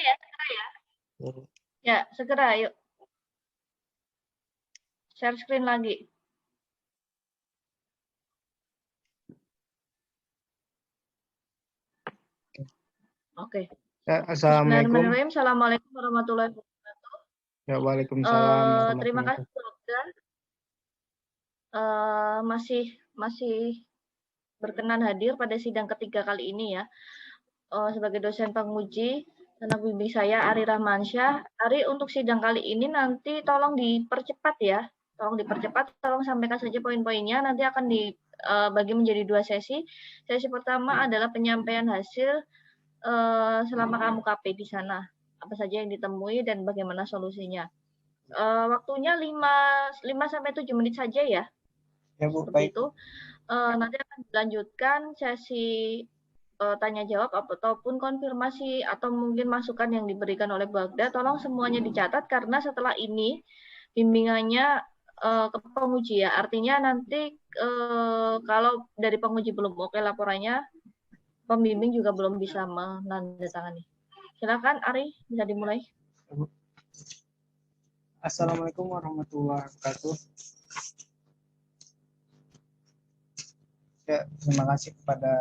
ya, segera ya. Ya, segera yuk. Share screen lagi. Oke. Assalamualaikum. Bismillahirrahmanirrahim. Assalamualaikum warahmatullahi wabarakatuh. Ya, waalaikumsalam Terima warahmatullahi kasih dokter. Masih berkenan hadir pada sidang ketiga kali ini ya. Sebagai dosen penguji, anak bimbing saya Ari Rahmansyah. Ari, untuk sidang kali ini nanti tolong dipercepat ya. Tolong dipercepat, tolong sampaikan saja poin-poinnya. Nanti akan dibagi menjadi 2 sesi. Sesi pertama adalah penyampaian hasil selama kamu KP di sana. Apa saja yang ditemui dan bagaimana solusinya. Waktunya 5-7 menit saja ya. Ya, Bu. Seperti Baik. itu. Nanti akan dilanjutkan sesi tanya jawab ataupun konfirmasi atau mungkin masukan yang diberikan oleh Bagda. Tolong semuanya dicatat karena setelah ini bimbingannya ke penguji ya. Artinya nanti kalau dari penguji belum oke laporannya, pembimbing juga belum bisa menandatangani. Silakan Ari, bisa dimulai. Assalamualaikum warahmatullahi wabarakatuh. Ya, terima kasih kepada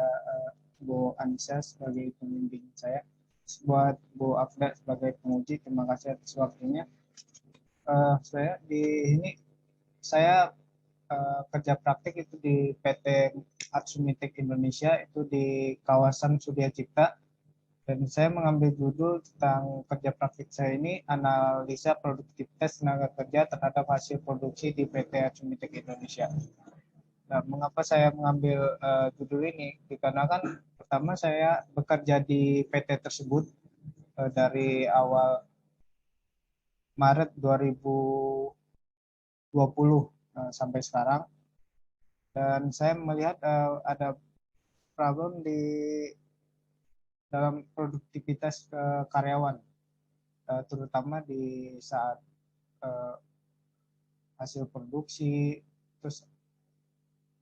Bu Anissa sebagai pembimbing saya. Buat Bu Afda sebagai penguji, terima kasih atas waktunya. Saya kerja praktik itu di PT Atsumitek Indonesia, itu di kawasan Surya Cipta. Dan saya mengambil judul tentang kerja praktik saya ini, analisa produktivitas tenaga kerja terhadap hasil produksi di PT Atsumitek Indonesia. Nah, mengapa saya mengambil judul ini? Dikarenakan pertama saya bekerja di PT tersebut dari awal Maret 2020 sampai sekarang. Dan saya melihat ada problem di dalam produktivitas karyawan, terutama di saat hasil produksi, terus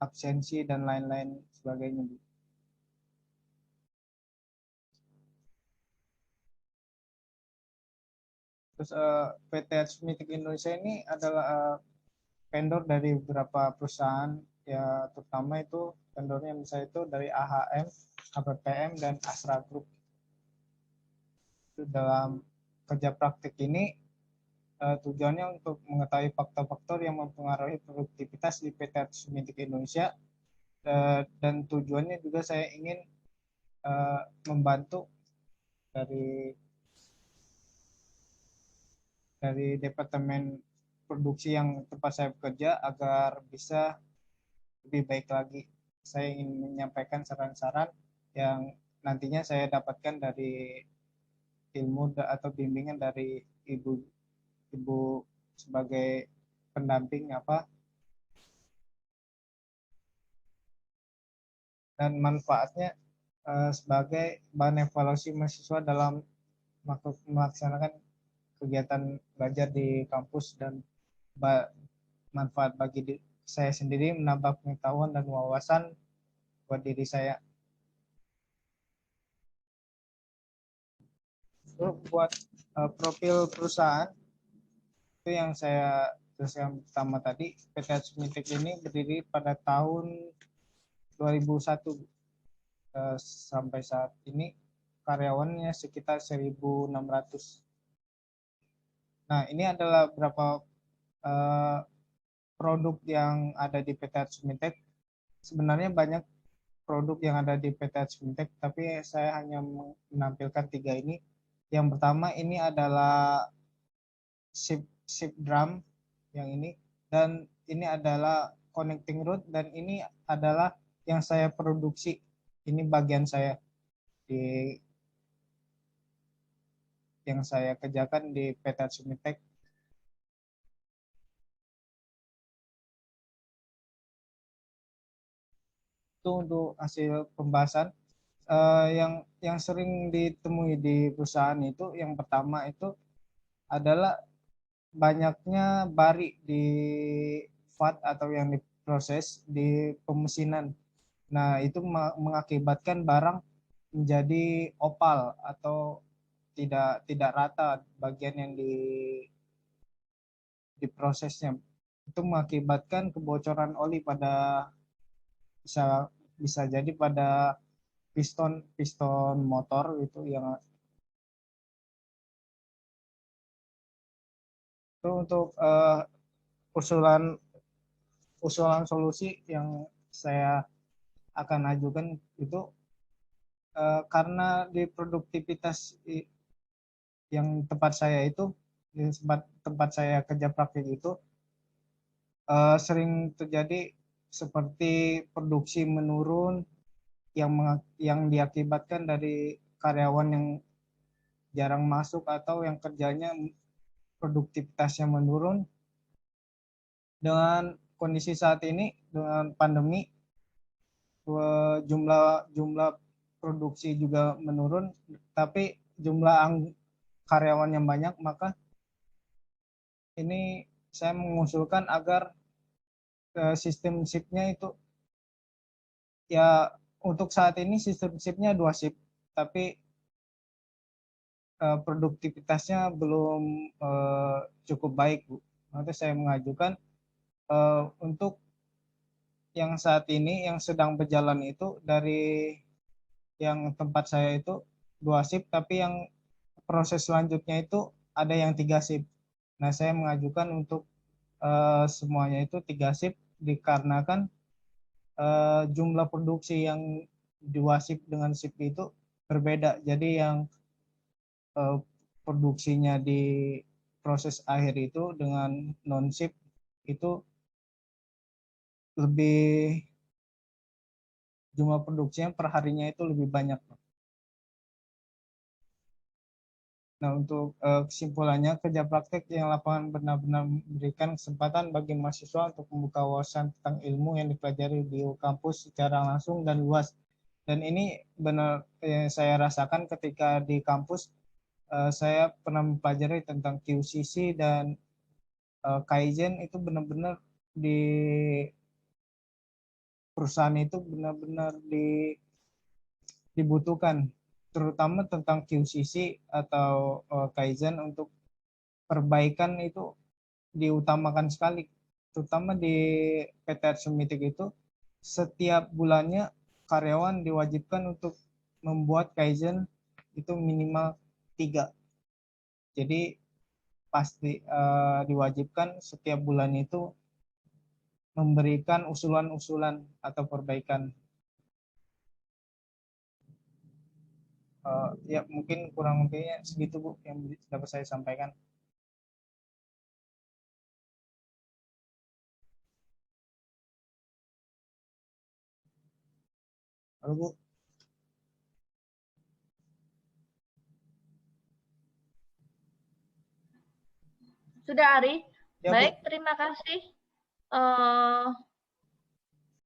absensi dan lain-lain sebagainya. Terus PT Atsumitek Indonesia ini adalah vendor dari beberapa perusahaan, ya terutama itu vendornya misalnya itu dari AHM, HPPM, dan Astra Group. Itu dalam kerja praktik ini tujuannya untuk mengetahui faktor-faktor yang mempengaruhi produktivitas di PT Atsumitek Indonesia, dan tujuannya juga saya ingin membantu dari departemen produksi yang tempat saya bekerja agar bisa lebih baik lagi. Saya ingin menyampaikan saran-saran yang nantinya saya dapatkan dari ilmu atau bimbingan dari ibu sebagai pendamping dan manfaatnya sebagai bahan evaluasi mahasiswa dalam melaksanakan kegiatan belajar di kampus, dan manfaat bagi saya sendiri menambah pengetahuan dan wawasan buat diri saya. Buat profil perusahaan itu yang saya tuliskan pertama tadi, PT Atsumitek ini berdiri pada tahun 2001 sampai saat ini karyawannya sekitar 1.600. Nah, ini adalah beberapa produk yang ada di PT Atsumitek. Sebenarnya banyak produk yang ada di PT Atsumitek, tapi saya hanya menampilkan 3 ini. Yang pertama ini adalah ship drum yang ini, dan ini adalah connecting rod, dan ini adalah yang saya produksi. Ini bagian saya yang saya kerjakan di PT Atsumitek. Itu untuk hasil pembahasan yang sering ditemui di perusahaan itu, yang pertama itu adalah banyaknya bari di vat atau yang diproses di pemesinan. Nah, itu mengakibatkan barang menjadi opal atau tidak rata bagian yang diprosesnya, itu mengakibatkan kebocoran oli pada bisa bisa jadi pada piston piston motor itu yang itu untuk usulan usulan solusi yang saya akan ajukan itu karena di produktivitas yang tempat saya itu di tempat saya kerja praktik itu sering terjadi seperti produksi menurun yang diakibatkan dari karyawan yang jarang masuk atau yang kerjanya produktivitasnya menurun. Dengan kondisi saat ini dengan pandemi jumlah jumlah produksi juga menurun, tapi jumlah karyawan yang banyak, maka ini saya mengusulkan agar sistem shiftnya itu ya untuk saat ini sistem shiftnya 2 shift, tapi produktivitasnya belum cukup baik, Bu. Nanti saya mengajukan untuk yang saat ini yang sedang berjalan itu dari yang tempat saya itu 2 shift, tapi yang proses selanjutnya itu ada yang 3 shift. Nah, saya mengajukan untuk semuanya itu 3 shift dikarenakan jumlah produksi yang 2 shift dengan shift itu berbeda. Jadi yang eh, produksinya di proses akhir itu dengan non shift itu lebih jumlah produksinya per harinya itu lebih banyak. Nah, untuk kesimpulannya, kerja praktek yang lapangan benar-benar memberikan kesempatan bagi mahasiswa untuk membuka wawasan tentang ilmu yang dipelajari di kampus secara langsung dan luas. Dan ini benar saya rasakan ketika di kampus, saya pernah mempelajari tentang QCC dan Kaizen, itu benar-benar di perusahaan itu benar-benar dibutuhkan, terutama tentang QCC atau Kaizen untuk perbaikan itu diutamakan sekali, terutama di PT Arsemitik itu setiap bulannya karyawan diwajibkan untuk membuat Kaizen itu minimal 3. Jadi pasti diwajibkan setiap bulan itu memberikan usulan-usulan atau perbaikan. Ya mungkin kurang lebihnya segitu, Bu, yang dapat saya sampaikan. Halo, Bu. Sudah, Ari? Ya, Bu. Baik, terima kasih. Eh,